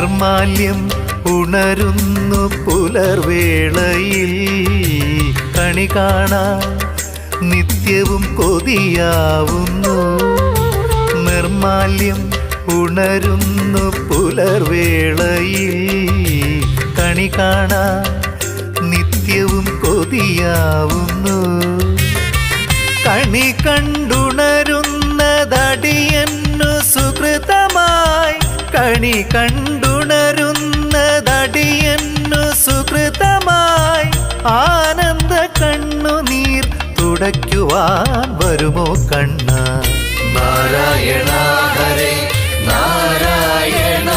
നിർമാല്യം ഉണരുന്നു പുലർവേളയിൽ കണി കാണാൻ നിത്യവും കൊതിയാവുന്നു. നിർമാല്യം ഉണരുന്നു പുലർവേളയിൽ കണി കാണാൻ നിത്യവും കൊതിയാവുന്നു. കണി കണ്ടുണരുന്നതടിയന്നു സുകൃതമായി, കണി കണ്ടുണരുന്നതടിയന്നു സുകൃതമായി. ആനന്ദ കണ്ണുനീർ തുടയ്ക്കുവാൻ വരുമോ കണ്ണ? നാരായണ ഹരേ നാരായണ